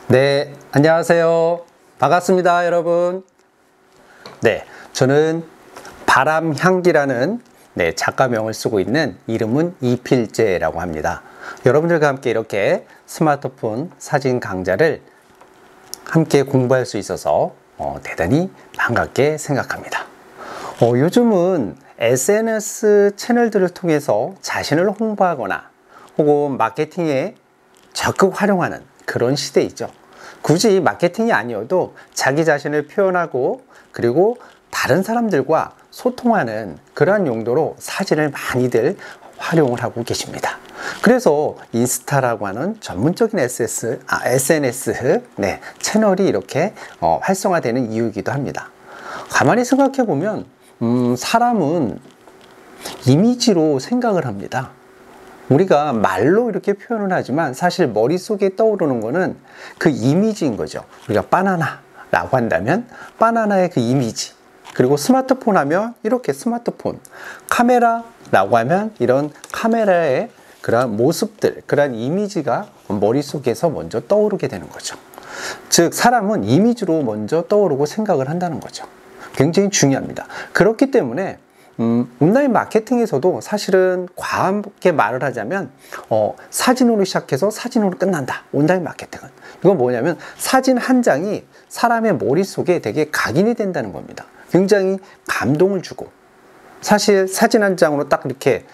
네, 안녕하세요. 반갑습니다, 여러분. 네, 저는 바람향기라는 작가명을 쓰고 있는 이름은 이필재라고 합니다. 여러분들과 함께 이렇게 스마트폰 사진 강좌를 함께 공부할 수 있어서 대단히 반갑게 생각합니다. 요즘은 SNS 채널들을 통해서 자신을 홍보하거나 혹은 마케팅에 적극 활용하는 그런 시대이죠. 굳이 마케팅이 아니어도 자기 자신을 표현하고 그리고 다른 사람들과 소통하는 그러한 용도로 사진을 많이들 활용을 하고 계십니다. 그래서 인스타라고 하는 전문적인 SNS 채널이 이렇게 활성화되는 이유이기도 합니다. 가만히 생각해 보면 사람은 이미지로 생각을 합니다. 우리가 말로 이렇게 표현을 하지만 사실 머릿속에 떠오르는 거는 그 이미지인 거죠. 우리가 바나나라고 한다면 바나나의 그 이미지, 그리고 스마트폰 하면 이렇게 스마트폰, 카메라라고 하면 이런 카메라의 그러한 모습들, 그러한 이미지가 머릿속에서 먼저 떠오르게 되는 거죠. 즉 사람은 이미지로 먼저 떠오르고 생각을 한다는 거죠. 굉장히 중요합니다. 그렇기 때문에 온라인 마케팅에서도 사실은 과하게 말을 하자면 사진으로 시작해서 사진으로 끝난다. 온라인 마케팅은. 이건 뭐냐면 사진 한 장이 사람의 머릿속에 되게 각인이 된다는 겁니다. 굉장히 감동을 주고, 사실 사진 한 장으로 딱 이렇게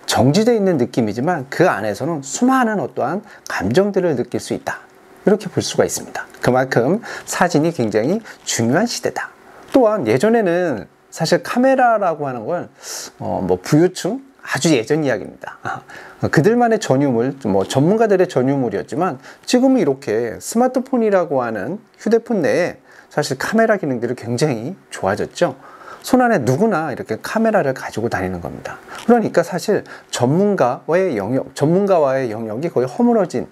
정지되어 있는 느낌이지만 그 안에서는 수많은 어떠한 감정들을 느낄 수 있다. 이렇게 볼 수가 있습니다. 그만큼 사진이 굉장히 중요한 시대다. 또한 예전에는 사실 카메라라고 하는 건 부유층 아주 예전 이야기입니다. 그들만의 전유물, 전문가들의 전유물이었지만 지금은 이렇게 스마트폰이라고 하는 휴대폰 내에 사실 카메라 기능들이 굉장히 좋아졌죠. 손안에 누구나 이렇게 카메라를 가지고 다니는 겁니다. 그러니까 사실 전문가와의 영역이 거의 허물어진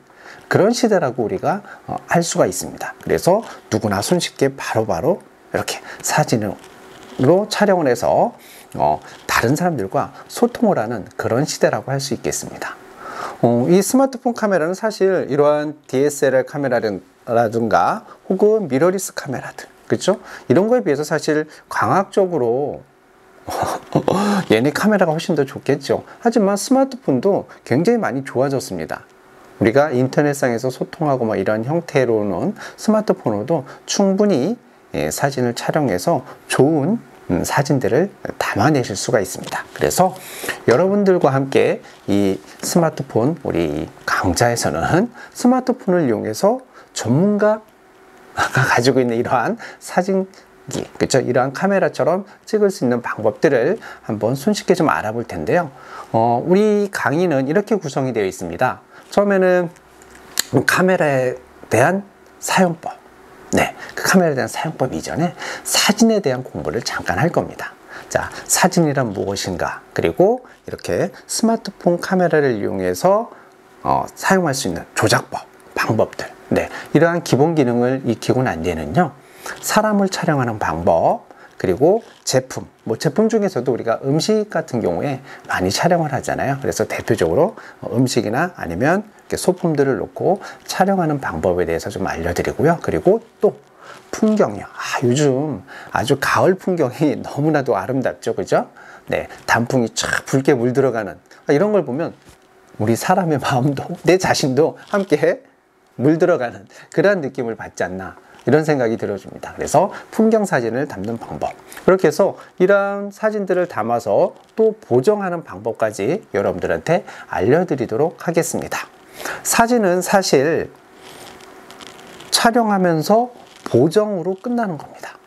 그런 시대라고 우리가 할 수가 있습니다. 그래서 누구나 손쉽게 바로바로 이렇게 사진으로 촬영을 해서 다른 사람들과 소통을 하는 그런 시대라고 할 수 있겠습니다. 이 스마트폰 카메라는 사실 이러한 DSLR 카메라라든가 혹은 미러리스 카메라들, 그렇죠? 이런 거에 비해서 사실 광학적으로 얘네 카메라가 훨씬 더 좋겠죠. 하지만 스마트폰도 굉장히 많이 좋아졌습니다. 우리가 인터넷상에서 소통하고 이런 형태로는 스마트폰으로도 충분히 사진을 촬영해서 좋은 사진들을 담아내실 수가 있습니다. 그래서 여러분들과 함께 이 스마트폰, 우리 강좌에서는 스마트폰을 이용해서 전문가가 가지고 있는 이러한 사진기, 그렇죠? 이러한 카메라처럼 찍을 수 있는 방법들을 한번 손쉽게 좀 알아볼 텐데요. 우리 강의는 이렇게 구성이 되어 있습니다. 처음에는 카메라에 대한 사용법, 그 카메라에 대한 사용법 이전에 사진에 대한 공부를 잠깐 할 겁니다. 자, 사진이란 무엇인가, 그리고 이렇게 스마트폰 카메라를 이용해서 사용할 수 있는 조작법, 방법들, 이러한 기본 기능을 익히고 난 뒤에는요, 사람을 촬영하는 방법, 그리고 제품, 제품 중에서도 우리가 음식 같은 경우에 많이 촬영을 하잖아요. 그래서 대표적으로 음식이나 아니면 이렇게 소품들을 놓고 촬영하는 방법에 대해서 좀 알려드리고요. 그리고 또 풍경이요. 요즘 아주 가을 풍경이 너무나도 아름답죠, 그죠? 단풍이 쫙 붉게 물들어가는 이런 걸 보면 우리 사람의 마음도 내 자신도 함께 물들어가는 그러한 느낌을 받지 않나, 이런 생각이 들어줍니다. 그래서 풍경 사진을 담는 방법, 그렇게 해서 이러한 사진들을 담아서 또 보정하는 방법까지 여러분들한테 알려드리도록 하겠습니다. 사진은 사실 촬영하면서 보정으로 끝나는 겁니다.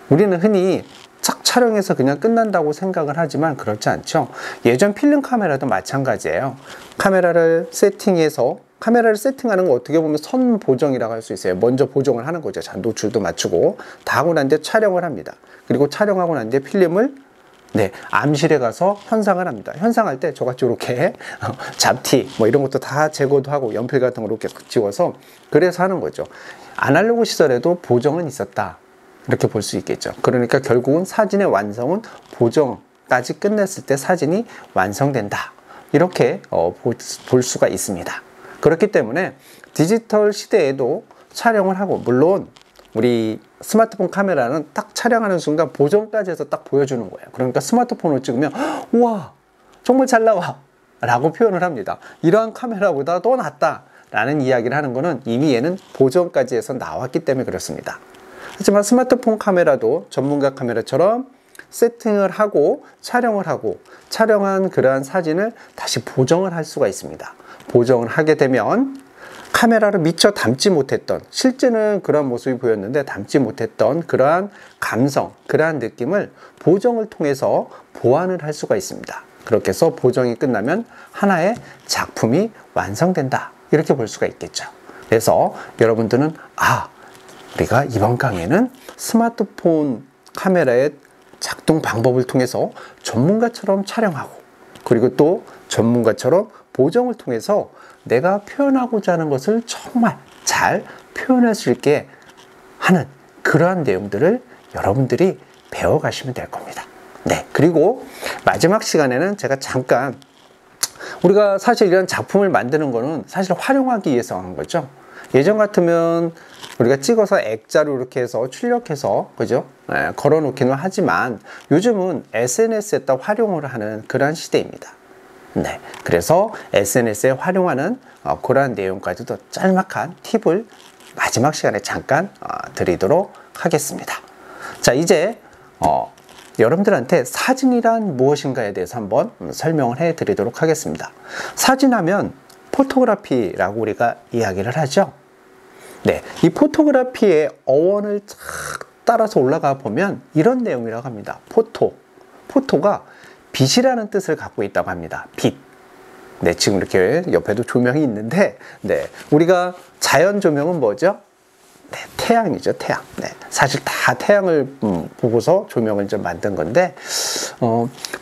우리는 흔히 착 촬영해서 그냥 끝난다고 생각을 하지만 그렇지 않죠. 예전 필름 카메라도 마찬가지예요. 카메라를 세팅하는 거 어떻게 보면 선 보정이라고 할 수 있어요. 먼저 보정을 하는 거죠. 자, 노출도 맞추고 다 하고 난 뒤에 촬영을 합니다. 그리고 촬영하고 난 뒤에 필름을 암실에 가서 현상을 합니다. 현상할 때 저같이 이렇게 잡티 이런 것도 다 제거도 하고 연필 같은 거 이렇게 지워서 그래서 하는 거죠. 아날로그 시절에도 보정은 있었다, 이렇게 볼 수 있겠죠. 그러니까 결국은 사진의 완성은 보정 까지 끝냈을 때 사진이 완성된다. 이렇게 볼 수가 있습니다. 그렇기 때문에 디지털 시대에도 촬영을 하고, 물론 우리 스마트폰 카메라는 딱 촬영하는 순간 보정까지 해서 딱 보여주는 거예요. 그러니까 스마트폰을 찍으면 우와 정말 잘 나와 라고 표현을 합니다. 이러한 카메라보다 더 낫다 라는 이야기를 하는 거는 이미 얘는 보정까지 해서 나왔기 때문에 그렇습니다. 하지만 스마트폰 카메라도 전문가 카메라처럼 세팅을 하고 촬영을 하고, 촬영한 그러한 사진을 다시 보정을 할 수가 있습니다. 보정을 하게 되면 카메라로 미처 담지 못했던, 실제는 그러한 모습이 보였는데 담지 못했던 그러한 감성, 그러한 느낌을 보정을 통해서 보완을 할 수가 있습니다. 그렇게 해서 보정이 끝나면 하나의 작품이 완성된다. 이렇게 볼 수가 있겠죠. 그래서 여러분들은 우리가 이번 강의는 스마트폰 카메라의 작동 방법을 통해서 전문가처럼 촬영하고, 그리고 또 전문가처럼 보정을 통해서 내가 표현하고자 하는 것을 정말 잘 표현할 수 있게 하는 그러한 내용들을 여러분들이 배워가시면 될 겁니다. 네, 그리고 마지막 시간에는 제가 잠깐, 우리가 사실 이런 작품을 만드는 거는 사실 활용하기 위해서 하는 거죠. 예전 같으면 우리가 찍어서 액자로 이렇게 해서 출력해서, 그죠? 걸어 놓기는 하지만 요즘은 SNS에다 활용을 하는 그러한 시대입니다. 네, 그래서 SNS에 활용하는 그러한 내용까지도 짤막한 팁을 마지막 시간에 잠깐 드리도록 하겠습니다. 자, 이제 여러분들한테 사진이란 무엇인가에 대해서 한번 설명을 해 드리도록 하겠습니다. 사진하면 포토그래피라고 우리가 이야기를 하죠. 네, 이 포토그래피의 어원을 쫙 따라서 올라가 보면 이런 내용이라고 합니다. 포토가 빛이라는 뜻을 갖고 있다고 합니다. 빛. 네, 지금 이렇게 옆에도 조명이 있는데, 네, 우리가 자연 조명은 뭐죠? 네, 태양이죠, 태양. 네, 사실 다 태양을 보고서 조명을 좀 만든 건데,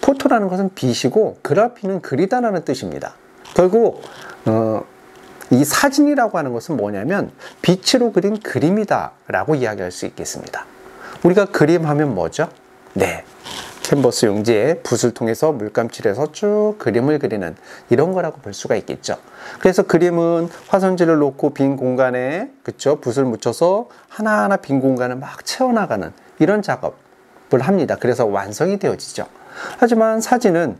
포토라는 것은 빛이고, 그래피는 그리다라는 뜻입니다. 결국 이 사진이라고 하는 것은 뭐냐면 빛으로 그린 그림이다 라고 이야기할 수 있겠습니다. 우리가 그림하면 뭐죠? 네, 캔버스 용지에 붓을 통해서 물감칠해서 쭉 그림을 그리는 이런 거라고 볼 수가 있겠죠. 그래서 그림은 화선지를 놓고 빈 공간에, 그쵸, 붓을 묻혀서 하나하나 빈 공간을 막 채워나가는 이런 작업을 합니다. 그래서 완성이 되어지죠. 하지만 사진은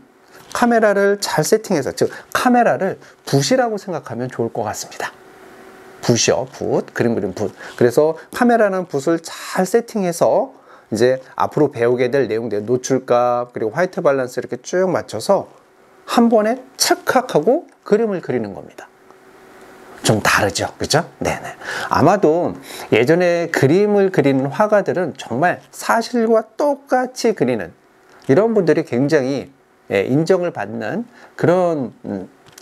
카메라를 잘 세팅해서, 즉 카메라를 붓이라고 생각하면 좋을 것 같습니다. 붓이요, 붓, 그림 그린 붓. 그래서 카메라는 붓을 잘 세팅해서 이제 앞으로 배우게 될 내용들, 노출값, 그리고 화이트 밸런스 이렇게 쭉 맞춰서 한 번에 찰칵하고 그림을 그리는 겁니다. 좀 다르죠, 그죠? 네네. 아마도 예전에 그림을 그리는 화가들은 정말 사실과 똑같이 그리는 이런 분들이 굉장히 인정을 받는 그런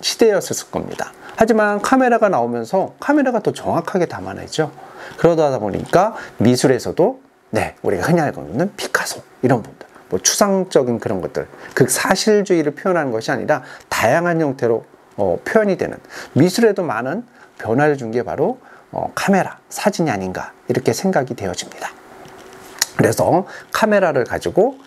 시대였을 겁니다. 하지만 카메라가 나오면서 카메라가 더 정확하게 담아내죠. 그러다 보니까 미술에서도, 네, 우리가 흔히 알고 있는 피카소 이런 분들, 뭐 추상적인 그런 것들, 극사실주의를 표현하는 것이 아니라 다양한 형태로 표현이 되는, 미술에도 많은 변화를 준 게 바로 카메라, 사진이 아닌가 이렇게 생각이 되어집니다. 그래서 카메라를 가지고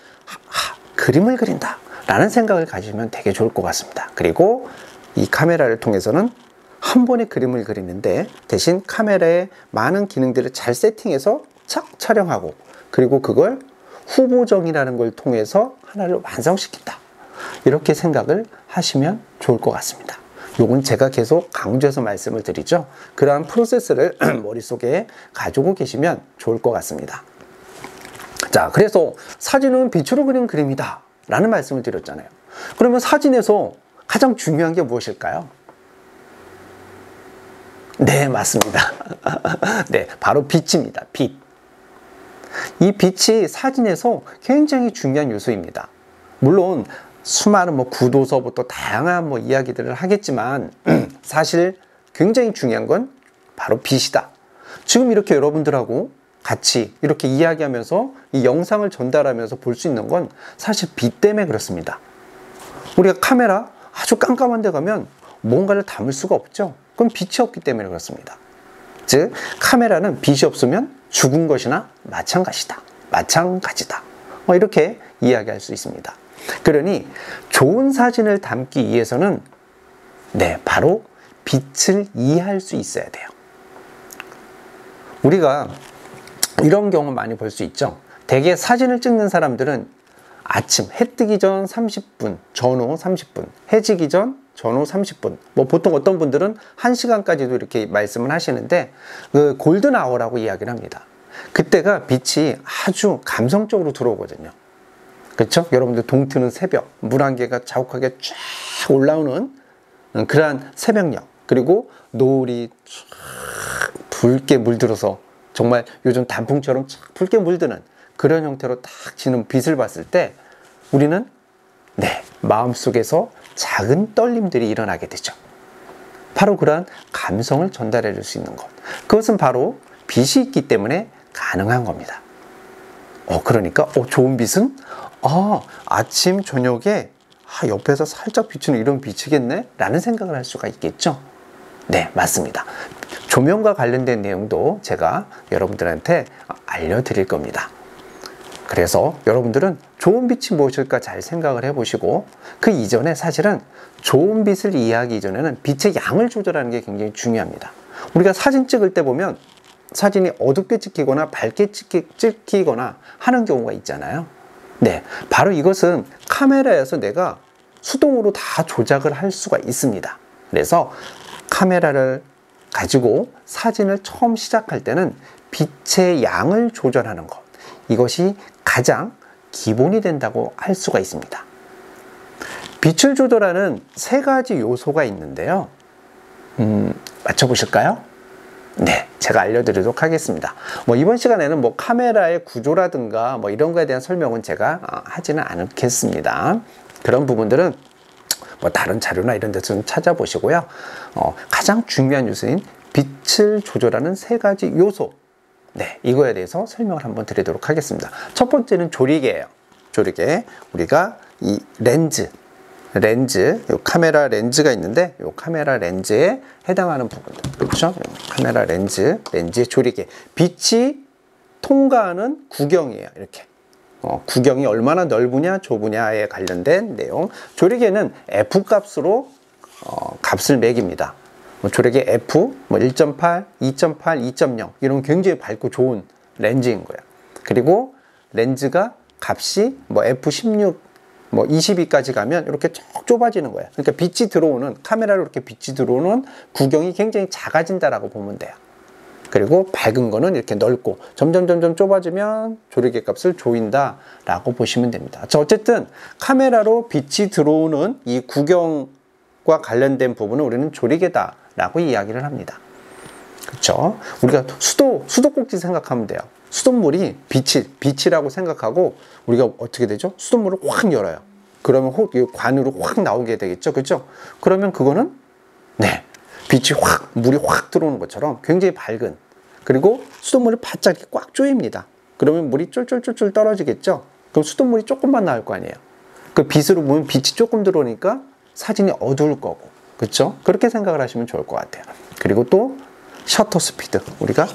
그림을 그린다 라는 생각을 가지면 되게 좋을 것 같습니다. 그리고 이 카메라를 통해서는 한 번에 그림을 그리는데 대신 카메라에 많은 기능들을 잘 세팅해서 착 촬영하고, 그리고 그걸 후보정이라는 걸 통해서 하나를 완성시킨다, 이렇게 생각을 하시면 좋을 것 같습니다. 요건 제가 계속 강조해서 말씀을 드리죠. 그러한 프로세스를 머릿속에 가지고 계시면 좋을 것 같습니다. 자, 그래서 사진은 빛으로 그린 그림이다 라는 말씀을 드렸잖아요. 그러면 사진에서 가장 중요한 게 무엇일까요? 네, 맞습니다. 네, 바로 빛입니다. 빛. 이 빛이 사진에서 굉장히 중요한 요소입니다. 물론 수많은 구도서부터 다양한 이야기들을 하겠지만 사실 굉장히 중요한 건 바로 빛이다. 지금 이렇게 여러분들하고 같이 이렇게 이야기하면서 이 영상을 전달하면서 볼 수 있는 건 사실 빛 때문에 그렇습니다. 우리가 카메라 아주 깜깜한 데 가면 뭔가를 담을 수가 없죠. 그건 빛이 없기 때문에 그렇습니다. 즉 카메라는 빛이 없으면 죽은 것이나 마찬가지다. 이렇게 이야기할 수 있습니다. 그러니 좋은 사진을 담기 위해서는 네, 바로 빛을 이해할 수 있어야 돼요. 우리가 이런 경우 많이 볼 수 있죠. 대개 사진을 찍는 사람들은 아침 해 뜨기 전 30분, 전후 30분, 해 지기 전 전후 30분, 뭐 보통 어떤 분들은 1시간까지도 이렇게 말씀을 하시는데 그 골든 아워라고 이야기를 합니다. 그때가 빛이 아주 감성적으로 들어오거든요. 그렇죠? 여러분들 동트는 새벽, 물안개가 자욱하게 쫙 올라오는 그러한 새벽녘, 그리고 노을이 쫙 붉게 물들어서 정말 요즘 단풍처럼 쫙 붉게 물드는 그런 형태로 딱 지는 빛을 봤을 때 우리는 네, 마음속에서 작은 떨림들이 일어나게 되죠. 바로 그러한 감성을 전달해 줄 수 있는 것, 그것은 바로 빛이 있기 때문에 가능한 겁니다. 그러니까 좋은 빛은 아침 저녁에 옆에서 살짝 비추는 이런 빛이겠네 라는 생각을 할 수가 있겠죠. 네, 맞습니다. 조명과 관련된 내용도 제가 여러분들한테 알려드릴 겁니다. 그래서 여러분들은 좋은 빛이 무엇일까 잘 생각을 해보시고, 그 이전에 사실은 좋은 빛을 이해하기 이전에는 빛의 양을 조절하는 게 굉장히 중요합니다. 우리가 사진 찍을 때 보면 사진이 어둡게 찍히거나 밝게 찍히거나 하는 경우가 있잖아요. 네, 바로 이것은 카메라에서 내가 수동으로 다 조작을 할 수가 있습니다. 그래서 카메라를 가지고 사진을 처음 시작할 때는 빛의 양을 조절하는 것, 이것이 가장 기본이 된다고 할 수가 있습니다. 빛을 조절하는 3가지 요소가 있는데요. 맞춰보실까요? 네, 제가 알려드리도록 하겠습니다. 이번 시간에는 카메라의 구조라든가 이런 거에 대한 설명은 제가 하지는 않겠습니다. 그런 부분들은 다른 자료나 이런 데서 좀 찾아보시고요. 가장 중요한 요소인 빛을 조절하는 3가지 요소, 네, 이거에 대해서 설명을 한번 드리도록 하겠습니다. 첫 번째는 조리개예요. 조리개, 우리가 이 렌즈, 요 카메라 렌즈가 있는데 요 카메라 렌즈에 해당하는 부분들, 그렇죠? 카메라 렌즈의 조리개, 빛이 통과하는 구경이에요. 이렇게 구경이 얼마나 넓으냐 좁으냐에 관련된 내용. 조리개는 F 값으로 값을 매깁니다. 조리개 F 1.8, 2.8, 2.0 이런 굉장히 밝고 좋은 렌즈인 거예요. 그리고 렌즈가 값이 F16, 22까지 가면 이렇게 쭉 좁아지는 거예요. 그러니까 빛이 들어오는, 카메라로 이렇게 빛이 들어오는 구경이 굉장히 작아진다라고 보면 돼요. 그리고 밝은 거는 이렇게 넓고 점점 좁아지면 조리개 값을 조인다라고 보시면 됩니다. 자, 어쨌든 카메라로 빛이 들어오는 이 구경과 관련된 부분은 우리는 조리개다라고 이야기를 합니다. 그렇죠? 우리가 수도꼭지 생각하면 돼요. 수돗물이 빛이라고 생각하고 우리가 어떻게 되죠? 수돗물을 확 열어요. 그러면 관으로 확 나오게 되겠죠? 그렇죠? 그러면 그거는 네, 빛이 물이 확 들어오는 것처럼 굉장히 밝은, 그리고 수돗물을 바짝 꽉 조입니다. 그러면 물이 쫄쫄 떨어지겠죠? 그럼 수돗물이 조금만 나올 거 아니에요. 그 빛으로 보면 빛이 조금 들어오니까 사진이 어두울 거고, 그렇죠? 그렇게 생각을 하시면 좋을 것 같아요. 그리고 또 셔터 스피드, 우리가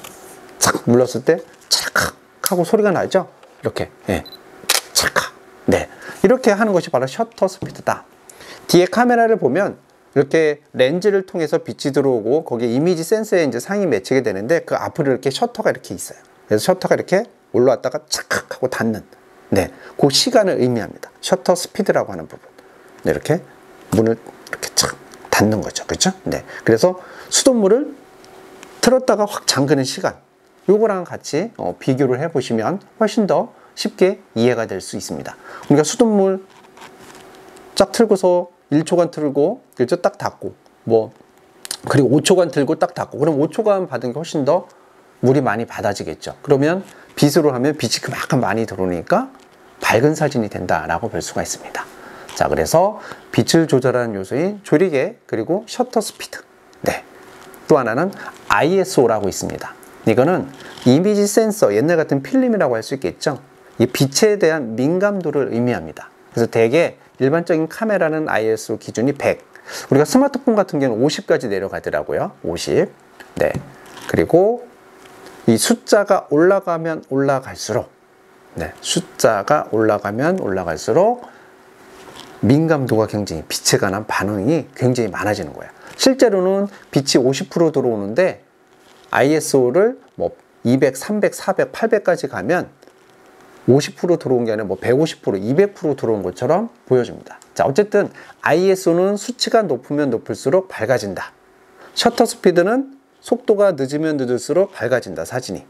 착 눌렀을 때 찰칵 하고 소리가 나죠? 이렇게, 네, 찰칵, 네, 이렇게 하는 것이 바로 셔터 스피드다. 뒤에 카메라를 보면 이렇게 렌즈를 통해서 빛이 들어오고 거기에 이미지 센서에 이제 상이 맺히게 되는데 그 앞으로 이렇게 셔터가 이렇게 있어요. 그래서 셔터가 이렇게 올라왔다가 착 하고 닫는, 네, 그 시간을 의미합니다. 셔터 스피드라고 하는 부분. 네, 이렇게 문을 이렇게 착 닫는 거죠. 그렇죠? 네. 그래서 수돗물을 틀었다가 확 잠그는 시간, 요거랑 같이 비교를 해 보시면 훨씬 더 쉽게 이해가 될 수 있습니다. 우리가 수돗물 쫙 틀고서 1초간 틀고, 그렇죠? 딱 닫고, 그리고 5초간 틀고 딱 닫고, 그럼 5초간 받은 게 훨씬 더 물이 많이 받아지겠죠. 그러면 빛으로 하면 빛이 그만큼 많이 들어오니까 밝은 사진이 된다라고 볼 수가 있습니다. 자, 그래서 빛을 조절하는 요소인 조리개, 그리고 셔터 스피드. 네. 또 하나는 ISO라고 있습니다. 이거는 이미지 센서, 옛날 같은 필름이라고 할 수 있겠죠. 이 빛에 대한 민감도를 의미합니다. 그래서 대개 일반적인 카메라는 ISO 기준이 100. 우리가 스마트폰 같은 경우는 50까지 내려가더라고요. 50. 네. 그리고 이 숫자가 올라가면 올라갈수록, 네, 숫자가 올라가면 올라갈수록 민감도가 굉장히 빛에 관한 반응이 굉장히 많아지는 거예요. 실제로는 빛이 50% 들어오는데 ISO를 뭐 200, 300, 400, 800까지 가면 50% 들어온 게 아니라 뭐 150%, 200% 들어온 것처럼 보여줍니다. 자, 어쨌든 ISO는 수치가 높으면 높을수록 밝아진다. 셔터 스피드는 속도가 늦으면 늦을수록 밝아진다, 사진이.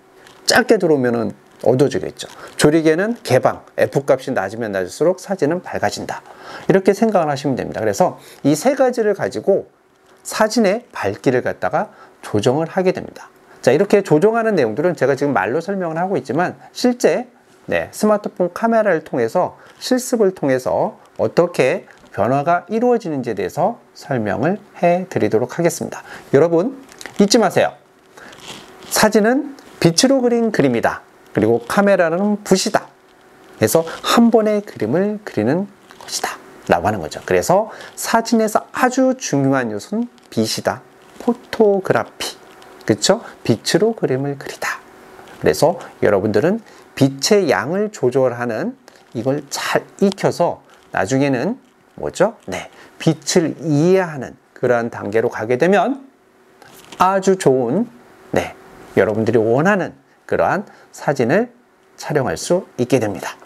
짧게 들어오면은 어두워지겠죠. 조리개는 개방, F값이 낮으면 낮을수록 사진은 밝아진다. 이렇게 생각을 하시면 됩니다. 그래서 이 세 가지를 가지고 사진의 밝기를 갖다가 조정을 하게 됩니다. 자, 이렇게 조정하는 내용들은 제가 지금 말로 설명을 하고 있지만 실제 스마트폰 카메라를 통해서 실습을 통해서 어떻게 변화가 이루어지는지에 대해서 설명을 해 드리도록 하겠습니다. 여러분 잊지 마세요. 사진은 빛으로 그린 그림이다. 그리고 카메라는 붓이다. 그래서 한 번의 그림을 그리는 것이다 라고 하는 거죠. 그래서 사진에서 아주 중요한 요소는 빛이다. 포토그래피. 그쵸? 빛으로 그림을 그리다. 그래서 여러분들은 빛의 양을 조절하는 이걸 잘 익혀서 나중에는 뭐죠? 빛을 이해하는 그러한 단계로 가게 되면 아주 좋은 여러분들이 원하는 그러한 사진을 촬영할 수 있게 됩니다.